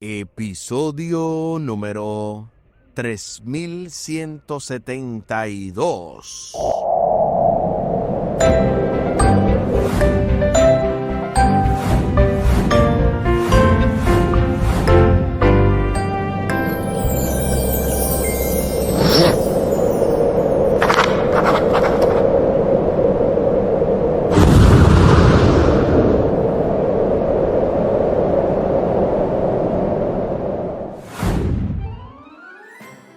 Episodio número 3172.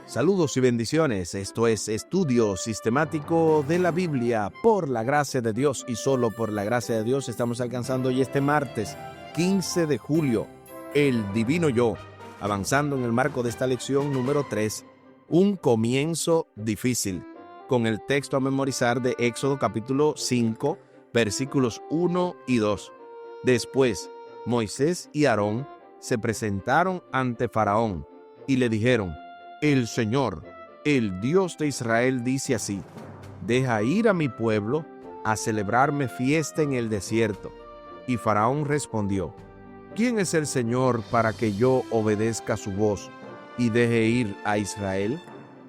Saludos y bendiciones. Esto es Estudio Sistemático de la Biblia. Por la gracia de Dios y solo por la gracia de Dios estamos alcanzando hoy este martes 15 de julio, el Divino Yo, avanzando en el marco de esta lección número 3, un comienzo difícil, con el texto a memorizar de Éxodo capítulo 5, versículos 1 y 2. Después, Moisés y Aarón se presentaron ante Faraón y le dijeron: El Señor, el Dios de Israel, dice así: deja ir a mi pueblo a celebrarme fiesta en el desierto. Y Faraón respondió: ¿quién es el Señor para que yo obedezca su voz y deje ir a Israel?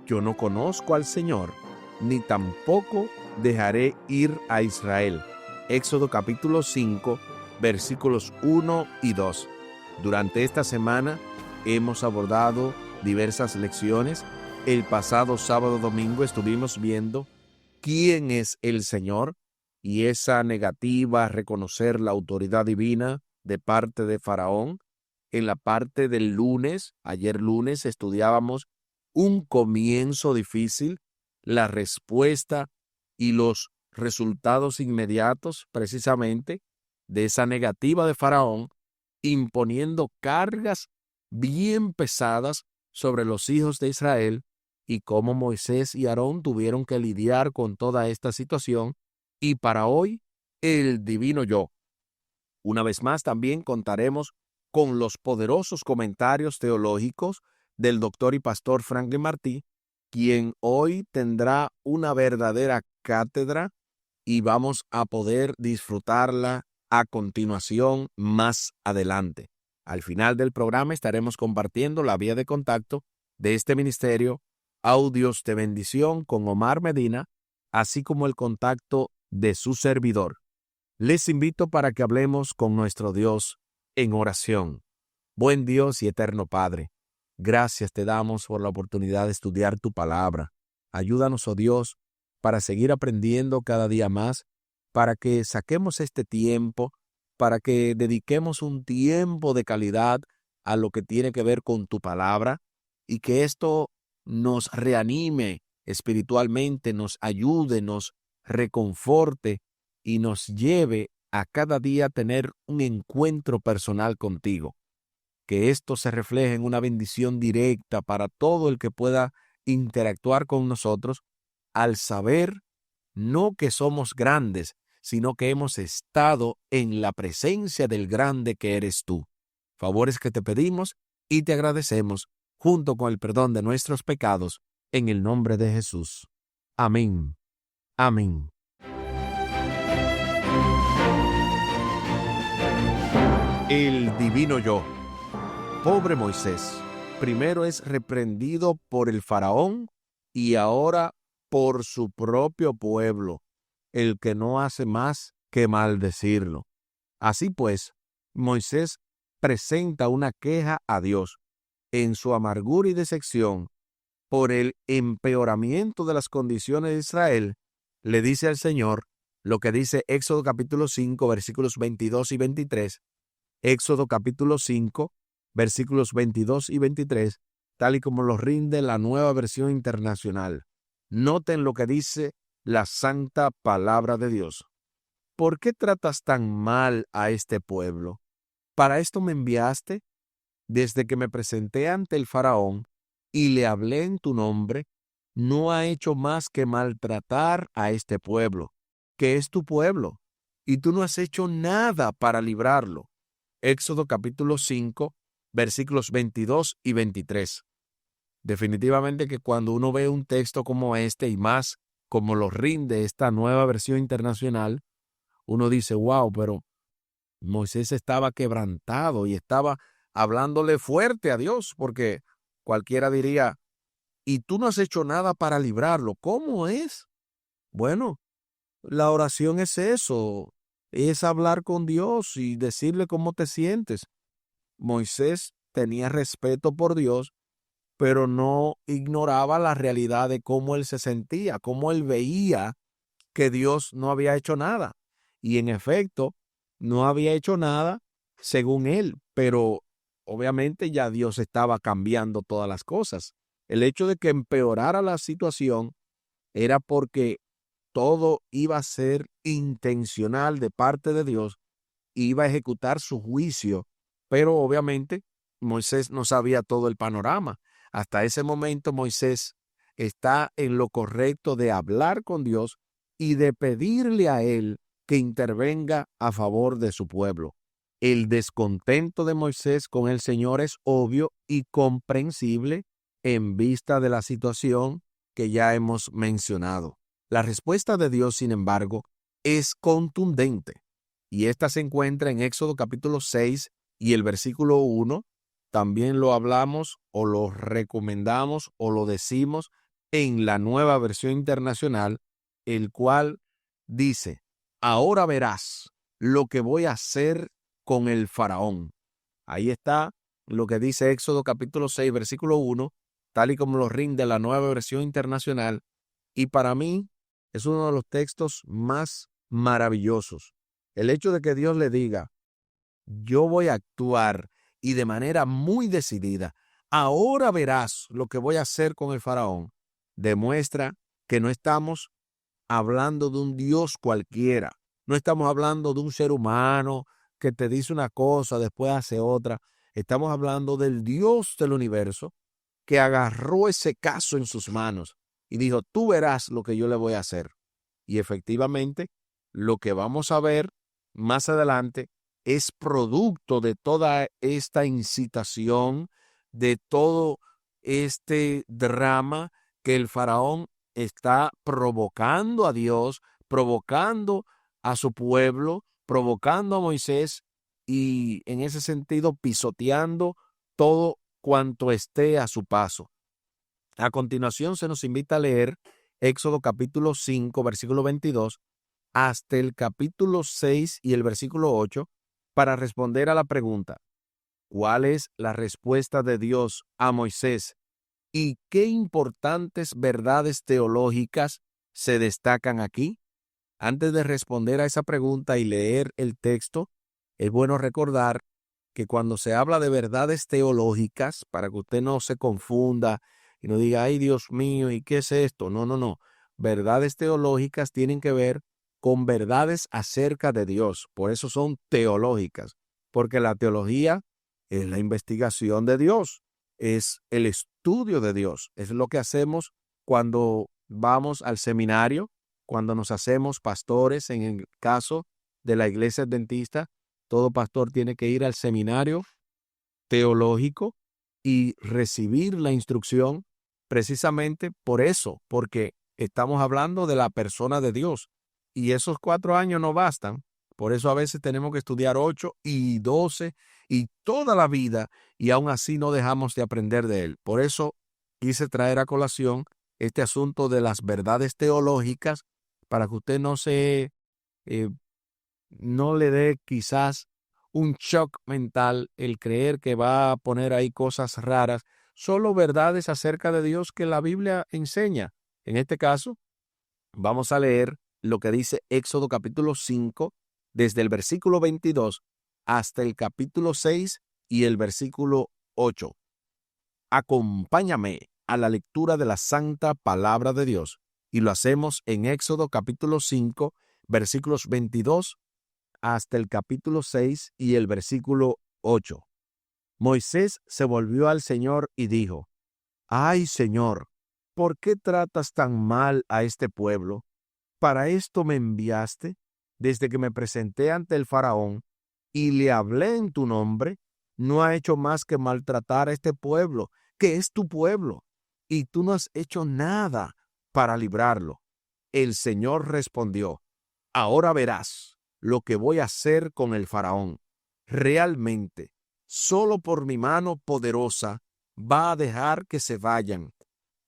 Yo no conozco al Señor, ni tampoco dejaré ir a Israel. Éxodo capítulo 5, versículos 1 y 2. Durante esta semana hemos abordado diversas lecciones. El pasado sábado domingo estuvimos viendo quién es el Señor y esa negativa a reconocer la autoridad divina de parte de Faraón. En la parte del lunes, ayer lunes, estudiábamos un comienzo difícil, la respuesta y los resultados inmediatos precisamente de esa negativa de Faraón, imponiendo cargas bien pesadas sobre los hijos de Israel, y cómo Moisés y Aarón tuvieron que lidiar con toda esta situación. Y para hoy, el Divino Yo. Una vez más también contaremos con los poderosos comentarios teológicos del doctor y pastor Franklin Martí, quien hoy tendrá una verdadera cátedra y vamos a poder disfrutarla a continuación más adelante. Al final del programa estaremos compartiendo la vía de contacto de este ministerio, Audios de Bendición con Omar Medina, así como el contacto de su servidor. Les invito para que hablemos con nuestro Dios en oración. Buen Dios y eterno Padre, gracias te damos por la oportunidad de estudiar tu palabra. Ayúdanos, oh Dios, para seguir aprendiendo cada día más, para que saquemos este tiempo, para que dediquemos un tiempo de calidad a lo que tiene que ver con tu palabra, y que esto nos reanime espiritualmente, nos ayude, nos reconforte y nos lleve a cada día a tener un encuentro personal contigo. Que esto se refleje en una bendición directa para todo el que pueda interactuar con nosotros, al saber no que somos grandes, sino que hemos estado en la presencia del grande que eres tú. Favores que te pedimos y te agradecemos, junto con el perdón de nuestros pecados, en el nombre de Jesús. Amén. Amén. El Divino Yo. Pobre Moisés, primero es reprendido por el faraón y ahora por su propio pueblo, el que no hace más que maldecirlo. Así pues, Moisés presenta una queja a Dios en su amargura y decepción por el empeoramiento de las condiciones de Israel. Le dice al Señor lo que dice Éxodo capítulo 5, versículos 22 y 23. Éxodo capítulo 5, versículos 22 y 23, tal y como lo rinde la Nueva Versión Internacional. Noten lo que dice la santa palabra de Dios. ¿Por qué tratas tan mal a este pueblo? ¿Para esto me enviaste? Desde que me presenté ante el faraón y le hablé en tu nombre, no ha hecho más que maltratar a este pueblo, que es tu pueblo, y tú no has hecho nada para librarlo. Éxodo capítulo 5, versículos 22 y 23. Definitivamente que cuando uno ve un texto como este y más como lo rinde esta Nueva Versión Internacional, uno dice: wow, pero Moisés estaba quebrantado y estaba hablándole fuerte a Dios, porque cualquiera diría, y tú no has hecho nada para librarlo. ¿Cómo es? Bueno, la oración es eso, es hablar con Dios y decirle cómo te sientes. Moisés tenía respeto por Dios, pero no ignoraba la realidad de cómo él se sentía, cómo él veía que Dios no había hecho nada. Y en efecto, no había hecho nada según él, pero obviamente ya Dios estaba cambiando todas las cosas. El hecho de que empeorara la situación era porque todo iba a ser intencional de parte de Dios, iba a ejecutar su juicio, pero obviamente Moisés no sabía todo el panorama. Hasta ese momento Moisés está en lo correcto de hablar con Dios y de pedirle a él que intervenga a favor de su pueblo. El descontento de Moisés con el Señor es obvio y comprensible en vista de la situación que ya hemos mencionado. La respuesta de Dios, sin embargo, es contundente. Y esta se encuentra en Éxodo capítulo 6 y el versículo 1. También lo hablamos o lo recomendamos o lo decimos en la Nueva Versión Internacional, el cual dice, ahora verás lo que voy a hacer con el faraón. Ahí está lo que dice Éxodo capítulo 6, versículo 1, tal y como lo rinde la Nueva Versión Internacional. Y para mí es uno de los textos más maravillosos. El hecho de que Dios le diga, yo voy a actuar y de manera muy decidida, ahora verás lo que voy a hacer con el faraón, demuestra que no estamos hablando de un Dios cualquiera. No estamos hablando de un ser humano que te dice una cosa, después hace otra. Estamos hablando del Dios del universo que agarró ese caso en sus manos y dijo, tú verás lo que yo le voy a hacer. Y efectivamente, lo que vamos a ver más adelante es producto de toda esta incitación, de todo este drama que el faraón está provocando a Dios, provocando a su pueblo, provocando a Moisés y en ese sentido pisoteando todo cuanto esté a su paso. A continuación se nos invita a leer Éxodo capítulo 5, versículo 22, hasta el capítulo 6 y el versículo 8, para responder a la pregunta, ¿cuál es la respuesta de Dios a Moisés y qué importantes verdades teológicas se destacan aquí? Antes de responder a esa pregunta y leer el texto, es bueno recordar que cuando se habla de verdades teológicas, para que usted no se confunda y no diga, ay Dios mío, ¿y qué es esto? No, no, no. Verdades teológicas tienen que ver con verdades acerca de Dios. Por eso son teológicas, porque la teología es la investigación de Dios, es el estudio de Dios, es lo que hacemos cuando vamos al seminario, cuando nos hacemos pastores. En el caso de la iglesia adventista, todo pastor tiene que ir al seminario teológico y recibir la instrucción precisamente por eso, porque estamos hablando de la persona de Dios y esos 4 años no bastan. Por eso a veces tenemos que estudiar 8 y 12 y toda la vida y aún así no dejamos de aprender de él. Por eso quise traer a colación este asunto de las verdades teológicas para que usted eh, no le dé quizás un shock mental el creer que va a poner ahí cosas raras, solo verdades acerca de Dios que la Biblia enseña. En este caso, vamos a leer lo que dice Éxodo capítulo 5, desde el versículo 22 hasta el capítulo 6 y el versículo 8. Acompáñame a la lectura de la santa palabra de Dios y lo hacemos en Éxodo capítulo 5, versículos 22 hasta el capítulo 6 y el versículo 8. Moisés se volvió al Señor y dijo, «Ay, Señor, ¿por qué tratas tan mal a este pueblo? ¿Para esto me enviaste? Desde que me presenté ante el faraón y le hablé en tu nombre, no ha hecho más que maltratar a este pueblo, que es tu pueblo, y tú no has hecho nada para librarlo». El Señor respondió, «Ahora verás lo que voy a hacer con el faraón. Realmente solo por mi mano poderosa va a dejar que se vayan.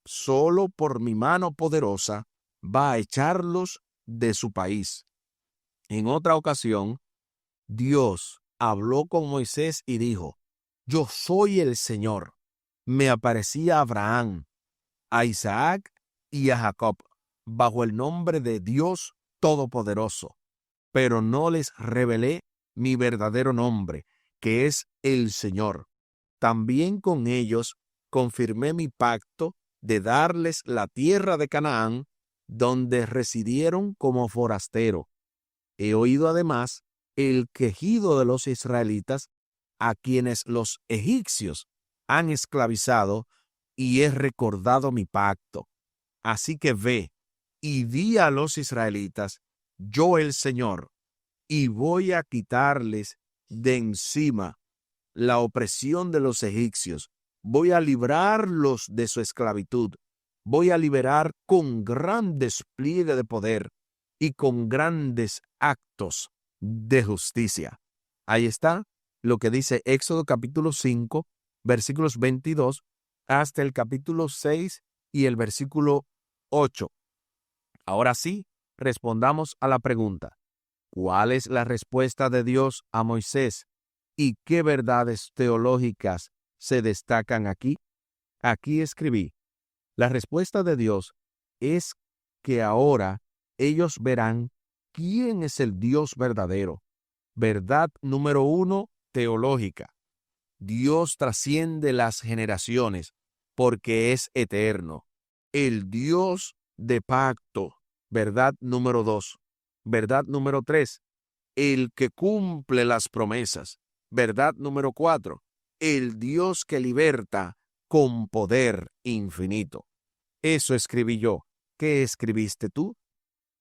Solo por mi mano poderosa va a echarlos de su país. En otra ocasión, Dios habló con Moisés y dijo: Yo soy el Señor. Me aparecí a Abraham, a Isaac y a Jacob bajo el nombre de Dios Todopoderoso, pero no les revelé mi verdadero nombre, que es el Señor. También con ellos confirmé mi pacto de darles la tierra de Canaán, donde residieron como forasteros. He oído además el quejido de los israelitas, a quienes los egipcios han esclavizado, y he recordado mi pacto. Así que ve y di a los israelitas: Yo el Señor, y voy a quitarles de encima la opresión de los egipcios. Voy a librarlos de su esclavitud. Voy a liberar con gran despliegue de poder y con grandes actos de justicia. Ahí está lo que dice Éxodo capítulo 5, versículos 22 hasta el capítulo 6 y el versículo 8. Ahora sí, respondamos a la pregunta: ¿cuál es la respuesta de Dios a Moisés y qué verdades teológicas se destacan aquí? Aquí escribí: la respuesta de Dios es que ahora ellos verán quién es el Dios verdadero. Verdad número 1, teológica: Dios trasciende las generaciones porque es eterno. El Dios de pacto. Verdad número 2. Verdad número 3: el que cumple las promesas. Verdad número 4: el Dios que liberta con poder infinito. Eso escribí yo. ¿Qué escribiste tú?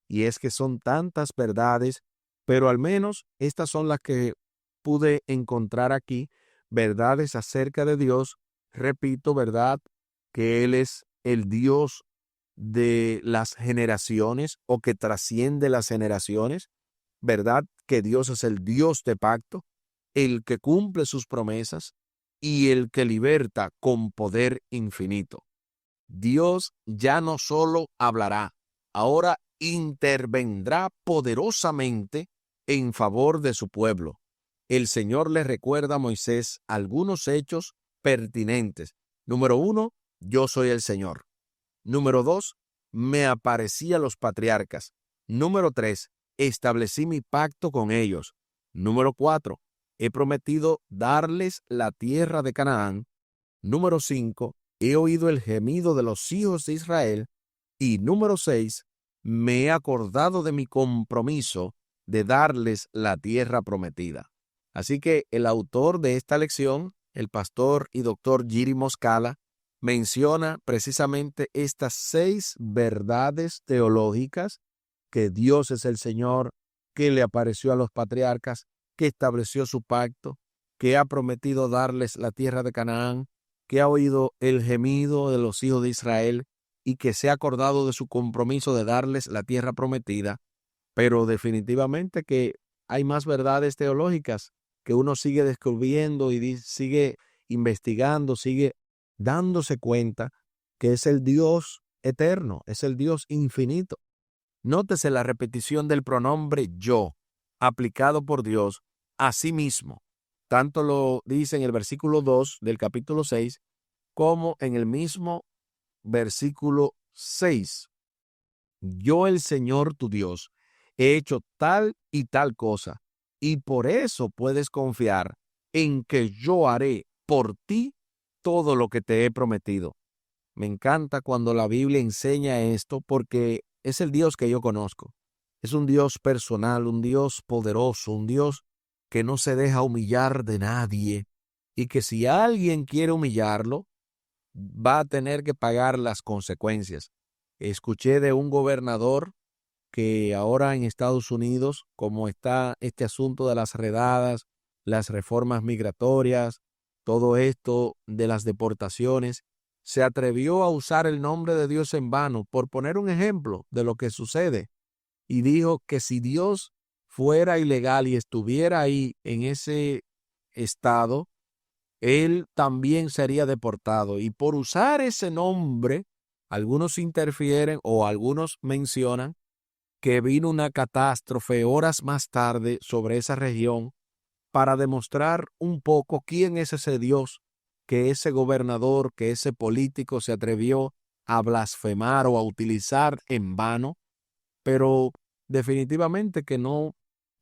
Y es que son tantas verdades, pero al menos estas son las que pude encontrar aquí, verdades acerca de Dios. Repito, verdad, que Él es el Dios de las generaciones, o que trasciende las generaciones. Verdad que Dios es el Dios de pacto, el que cumple sus promesas y el que liberta con poder infinito. Dios ya no solo hablará, ahora intervendrá poderosamente en favor de su pueblo. El Señor le recuerda a Moisés algunos hechos pertinentes. Número 1, yo soy el Señor. Número 2, me aparecí a los patriarcas. Número 3, establecí mi pacto con ellos. Número 4, he prometido darles la tierra de Canaán. Número 5, he oído el gemido de los hijos de Israel. Y número 6, me he acordado de mi compromiso de darles la tierra prometida. Así que el autor de esta lección, el pastor y doctor Giri Moscala, menciona precisamente estas 6 verdades teológicas: que Dios es el Señor, que le apareció a los patriarcas, que estableció su pacto, que ha prometido darles la tierra de Canaán, que ha oído el gemido de los hijos de Israel y que se ha acordado de su compromiso de darles la tierra prometida. Pero definitivamente que hay más verdades teológicas que uno sigue descubriendo y sigue investigando, sigue dándose cuenta que es el Dios eterno, es el Dios infinito. Nótese la repetición del pronombre yo, aplicado por Dios a sí mismo. Tanto lo dice en el versículo 2 del capítulo 6, como en el mismo versículo 6. Yo, el Señor tu Dios, he hecho tal y tal cosa, y por eso puedes confiar en que yo haré por ti todo lo que te he prometido. Me encanta cuando la Biblia enseña esto, porque es el Dios que yo conozco. Es un Dios personal, un Dios poderoso, un Dios que no se deja humillar de nadie, y que si alguien quiere humillarlo, va a tener que pagar las consecuencias. Escuché de un gobernador que ahora en Estados Unidos, como está este asunto de las redadas, las reformas migratorias, todo esto de las deportaciones, se atrevió a usar el nombre de Dios en vano, por poner un ejemplo de lo que sucede, y dijo que si Dios fuera ilegal y estuviera ahí en ese estado, él también sería deportado. Y por usar ese nombre, algunos interfieren o algunos mencionan que vino una catástrofe horas más tarde sobre esa región para demostrar un poco quién es ese Dios que ese gobernador, que ese político se atrevió a blasfemar o a utilizar en vano, pero definitivamente que no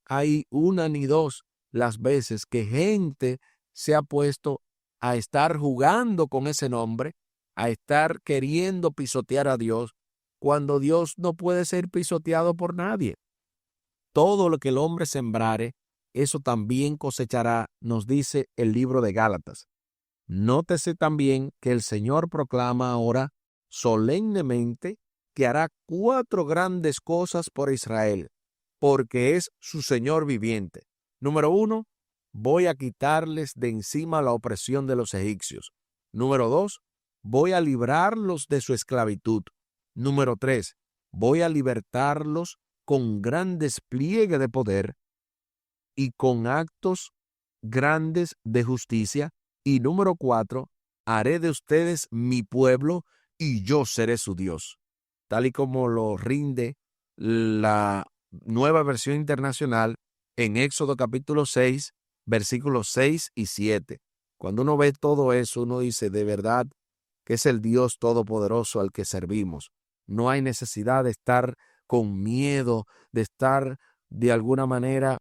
hay una ni dos las veces que gente se ha puesto a estar jugando con ese nombre, a estar queriendo pisotear a Dios, cuando Dios no puede ser pisoteado por nadie. Todo lo que el hombre sembrare, eso también cosechará, nos dice el libro de Gálatas. Nótese también que el Señor proclama ahora solemnemente que hará 4 grandes cosas por Israel, porque es su Señor viviente. Número 1, voy a quitarles de encima la opresión de los egipcios. Número 2, voy a librarlos de su esclavitud. Número 3, voy a libertarlos con gran despliegue de poder y con actos grandes de justicia. Y número 4, haré de ustedes mi pueblo y yo seré su Dios. Tal y como lo rinde la Nueva Versión Internacional en Éxodo capítulo 6, versículos 6 y 7. Cuando uno ve todo eso, uno dice, de verdad que es el Dios Todopoderoso al que servimos. No hay necesidad de estar con miedo, de estar de alguna manera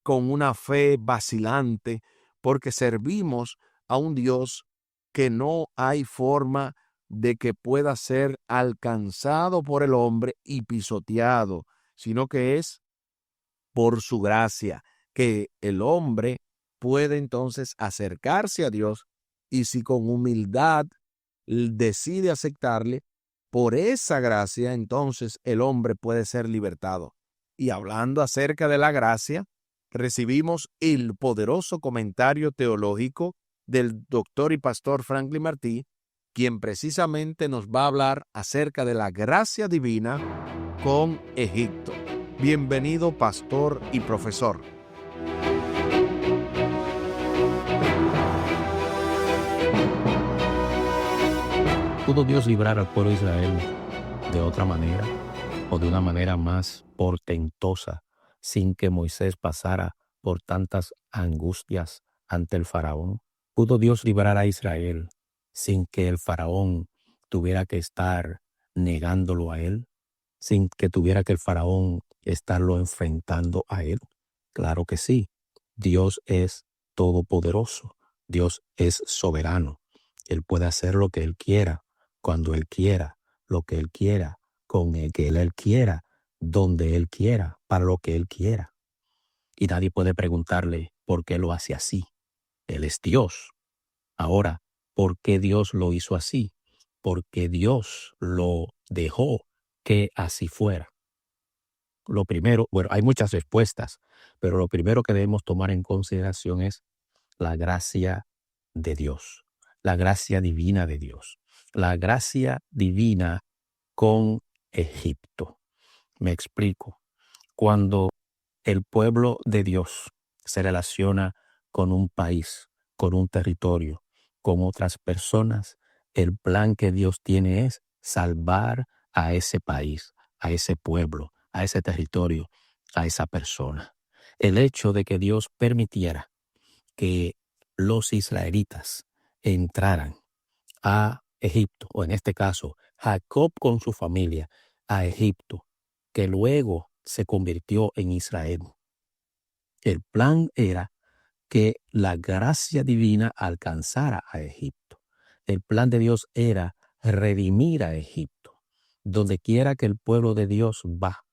con una fe vacilante, porque servimos a un Dios que no hay forma de que pueda ser alcanzado por el hombre y pisoteado, sino que es por su gracia que el hombre puede entonces acercarse a Dios, y si con humildad decide aceptarle, por esa gracia entonces el hombre puede ser libertado. Y hablando acerca de la gracia, recibimos el poderoso comentario teológico del doctor y pastor Franklin Martí, quien precisamente nos va a hablar acerca de la gracia divina con Egipto. Bienvenido, pastor y profesor. ¿Pudo Dios librar al pueblo de Israel de otra manera o de una manera más portentosa sin que Moisés pasara por tantas angustias ante el faraón? ¿Pudo Dios librar a Israel sin que el faraón tuviera que estar negándolo a él? ¿Sin que tuviera que el faraón estarlo enfrentando a él? Claro que sí. Dios es todopoderoso. Dios es soberano. Él puede hacer lo que Él quiera, cuando Él quiera, lo que Él quiera, con el que Él quiera, donde Él quiera, para lo que Él quiera. Y nadie puede preguntarle por qué lo hace así. Él es Dios. Ahora, ¿por qué Dios lo hizo así? Porque Dios lo dejó que así fuera. Lo primero, bueno, hay muchas respuestas, pero lo primero que debemos tomar en consideración es la gracia de Dios, la gracia divina de Dios, la gracia divina con Egipto. Me explico. Cuando el pueblo de Dios se relaciona con un país, con un territorio, con otras personas, el plan que Dios tiene es salvar a ese país, a ese pueblo, a ese territorio, a esa persona. El hecho de que Dios permitiera que los israelitas entraran a Egipto, o en este caso, Jacob con su familia a Egipto, que luego se convirtió en Israel. El plan era que la gracia divina alcanzara a Egipto. El plan de Dios era redimir a Egipto. Donde quiera que el pueblo de Dios va,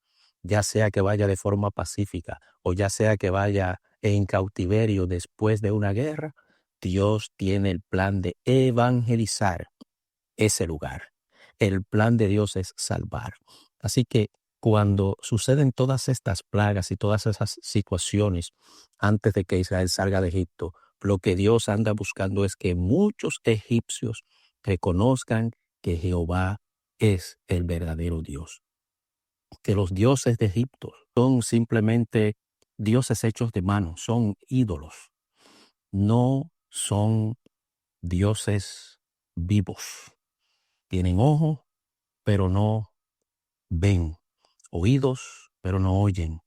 ya sea que vaya de forma pacífica o ya sea que vaya en cautiverio después de una guerra, Dios tiene el plan de evangelizar ese lugar. El plan de Dios es salvar. Así que cuando suceden todas estas plagas y todas esas situaciones antes de que Israel salga de Egipto, lo que Dios anda buscando es que muchos egipcios reconozcan que Jehová es el verdadero Dios. Que los dioses de Egipto son simplemente dioses hechos de mano, son ídolos. No son dioses vivos. Tienen ojos, pero no ven. Oídos, pero no oyen.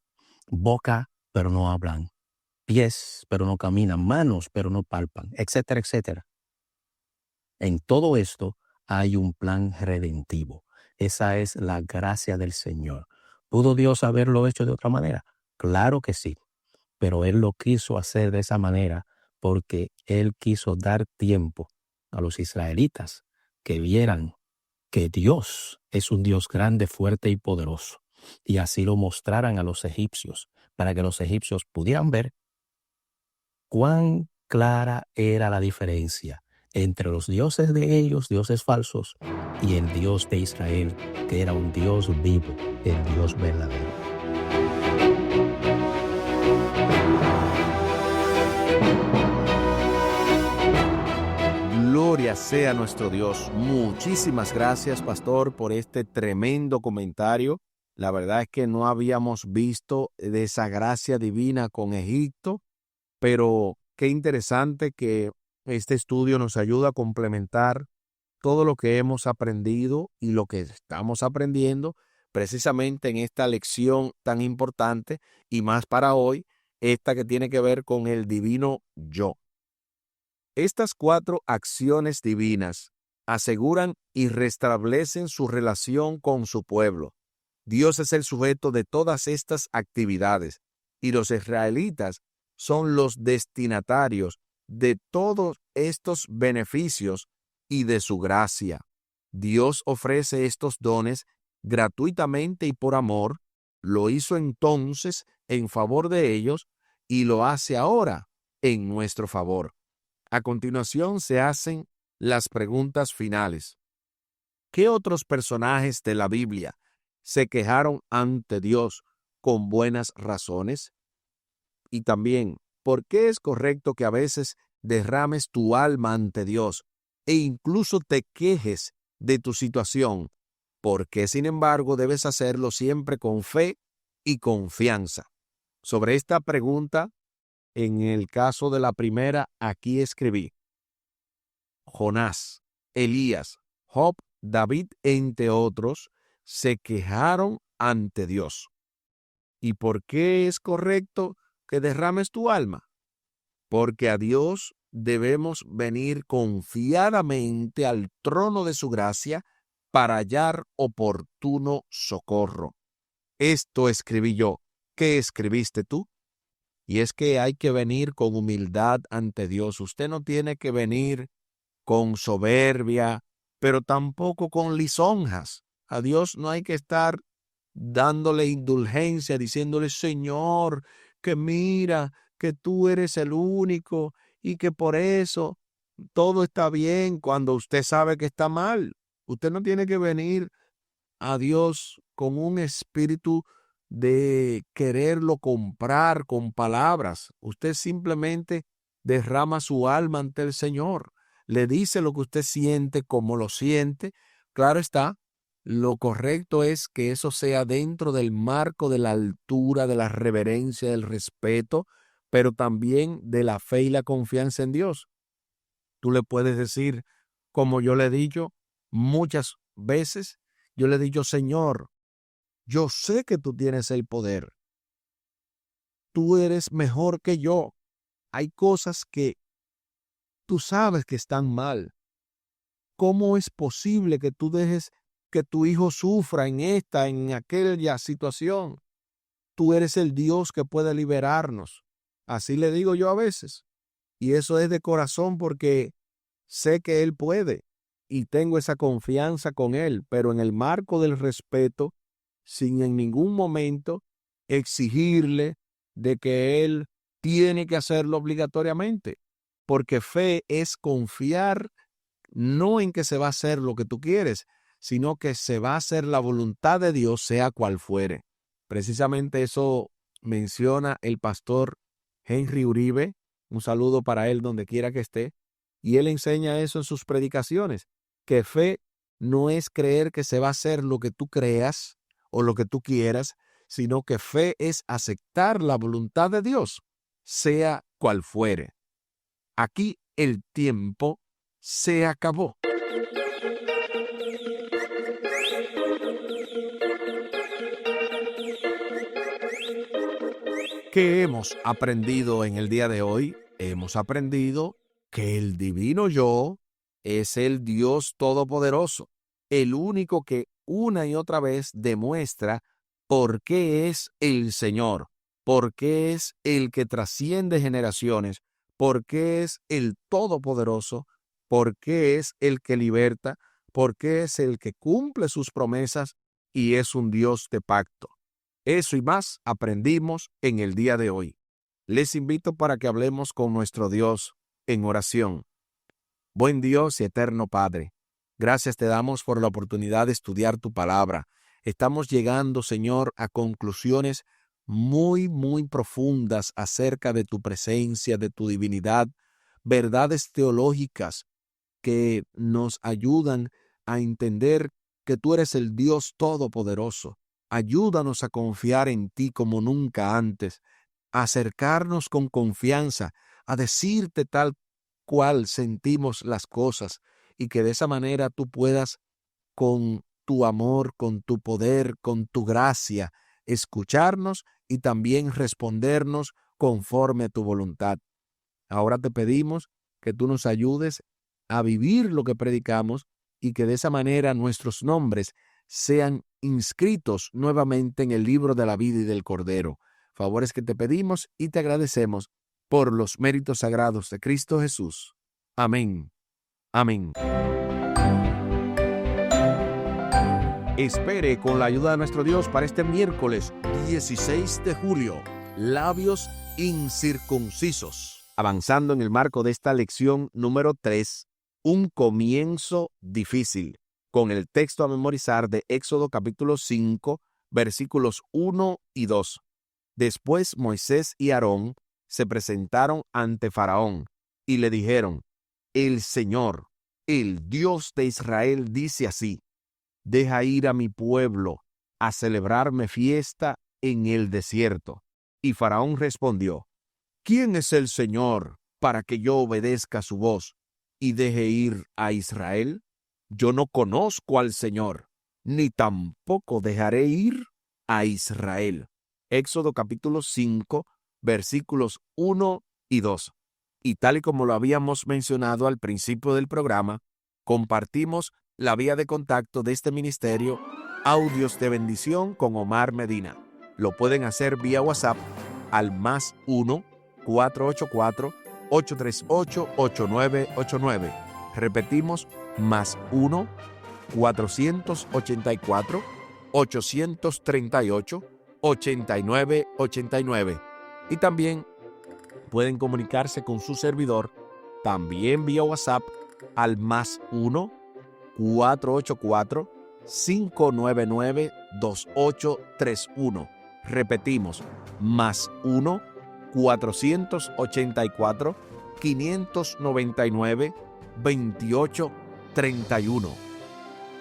Boca, pero no hablan. Pies, pero no caminan. Manos, pero no palpan, etcétera, etcétera. En todo esto hay un plan redentivo. Esa es la gracia del Señor. ¿Pudo Dios haberlo hecho de otra manera? Claro que sí, pero Él lo quiso hacer de esa manera porque Él quiso dar tiempo a los israelitas que vieran que Dios es un Dios grande, fuerte y poderoso, y así lo mostraran a los egipcios, para que los egipcios pudieran ver cuán clara era la diferencia entre los dioses de ellos, dioses falsos, y el Dios de Israel, que era un Dios vivo, el Dios verdadero. Gloria sea nuestro Dios. Muchísimas gracias, pastor, por este tremendo comentario. La verdad es que no habíamos visto de esa gracia divina con Egipto, pero qué interesante que este estudio nos ayuda a complementar todo lo que hemos aprendido y lo que estamos aprendiendo precisamente en esta lección tan importante y más para hoy, esta que tiene que ver con el divino yo. Estas 4 acciones divinas aseguran y restablecen su relación con su pueblo. Dios es el sujeto de todas estas actividades y los israelitas son los destinatarios de todos estos beneficios y de su gracia. Dios ofrece estos dones gratuitamente y por amor. Lo hizo entonces en favor de ellos y lo hace ahora en nuestro favor. A continuación se hacen las preguntas finales. ¿Qué otros personajes de la Biblia se quejaron ante Dios con buenas razones? Y también, ¿por qué es correcto que a veces derrames tu alma ante Dios e incluso te quejes de tu situación? ¿Por qué, sin embargo, debes hacerlo siempre con fe y confianza? Sobre esta pregunta, en el caso de la primera, aquí escribí: Jonás, Elías, Job, David, entre otros, se quejaron ante Dios. ¿Y por qué es correcto que derrames tu alma? Porque a Dios debemos venir confiadamente al trono de su gracia para hallar oportuno socorro. Esto escribí yo. ¿Qué escribiste tú? Y es que hay que venir con humildad ante Dios. Usted no tiene que venir con soberbia, pero tampoco con lisonjas. A Dios no hay que estar dándole indulgencia, diciéndole: Señor, que mira, que tú eres el único y que por eso todo está bien cuando usted sabe que está mal. Usted no tiene que venir a Dios con un espíritu de quererlo comprar con palabras. Usted simplemente derrama su alma ante el Señor. Le dice lo que usted siente, como lo siente. Claro está, lo correcto es que eso sea dentro del marco de la altura, de la reverencia, del respeto, pero también de la fe y la confianza en Dios. Tú le puedes decir, como yo le he dicho muchas veces, yo le he dicho: Señor, yo sé que tú tienes el poder. Tú eres mejor que yo. Hay cosas que tú sabes que están mal. ¿Cómo es posible que tú dejes que tu hijo sufra en esta, en aquella situación? Tú eres el Dios que puede liberarnos. Así le digo yo a veces. Y eso es de corazón porque sé que Él puede y tengo esa confianza con Él, pero en el marco del respeto, sin en ningún momento exigirle de que Él tiene que hacerlo obligatoriamente, porque fe es confiar no en que se va a hacer lo que tú quieres, sino que se va a hacer la voluntad de Dios, sea cual fuere. Precisamente eso menciona el pastor Henry Uribe, un saludo para él donde quiera que esté, y él enseña eso en sus predicaciones, que fe no es creer que se va a hacer lo que tú creas o lo que tú quieras, sino que fe es aceptar la voluntad de Dios, sea cual fuere. Aquí El tiempo se acabó. ¿Qué hemos aprendido en el día de hoy? Hemos aprendido que el divino yo es el Dios todopoderoso, el único que una y otra vez demuestra por qué es el Señor, por qué es el que trasciende generaciones, por qué es el todopoderoso, por qué es el que liberta, por qué es el que cumple sus promesas y es un Dios de pacto. Eso y más aprendimos en el día de hoy. Les invito para que hablemos con nuestro Dios en oración. Buen Dios y eterno Padre, gracias te damos por la oportunidad de estudiar tu palabra. Estamos llegando, Señor, a conclusiones muy profundas acerca de tu presencia, de tu divinidad, verdades teológicas que nos ayudan a entender que tú eres el Dios todopoderoso. Ayúdanos a confiar en ti como nunca antes, a acercarnos con confianza, a decirte tal cual sentimos las cosas y que de esa manera tú puedas, con tu amor, con tu poder, con tu gracia, escucharnos y también respondernos conforme a tu voluntad. Ahora te pedimos que tú nos ayudes a vivir lo que predicamos y que de esa manera nuestros nombres sean inscritos nuevamente en el libro de la vida y del Cordero. Favores que te pedimos y te agradecemos por los méritos sagrados de Cristo Jesús. Amén. Amén. Espere con la ayuda de nuestro Dios para este miércoles 16 de julio, labios incircuncisos. Avanzando en el marco de esta lección número 3, un comienzo difícil, con el texto a memorizar de Éxodo capítulo 5, versículos 1 y 2. Después Moisés y Aarón se presentaron ante Faraón y le dijeron: El Señor, el Dios de Israel, dice así: deja ir a mi pueblo a celebrarme fiesta en el desierto. Y Faraón respondió: ¿quién es el Señor para que yo obedezca su voz y deje ir a Israel? Yo no conozco al Señor, ni tampoco dejaré ir a Israel. Éxodo capítulo 5, versículos 1 y 2. Y tal y como lo habíamos mencionado al principio del programa, compartimos la vía de contacto de este ministerio, Audios de Bendición con Omar Medina. Lo pueden hacer vía WhatsApp al +1 484-838-8989. Repetimos, +1 484-838-8989. Y también pueden comunicarse con su servidor, también vía WhatsApp, al +1 484-599-2831. Repetimos, +1 484-599-2831.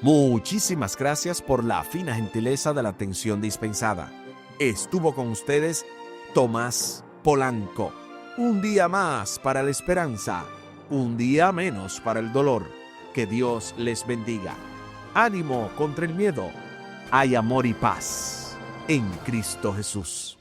Muchísimas gracias por la fina gentileza de la atención dispensada. Estuvo con ustedes Tomás Polanco. Un día más para la esperanza, un día menos para el dolor. Que Dios les bendiga. Ánimo contra el miedo. Hay amor y paz en Cristo Jesús.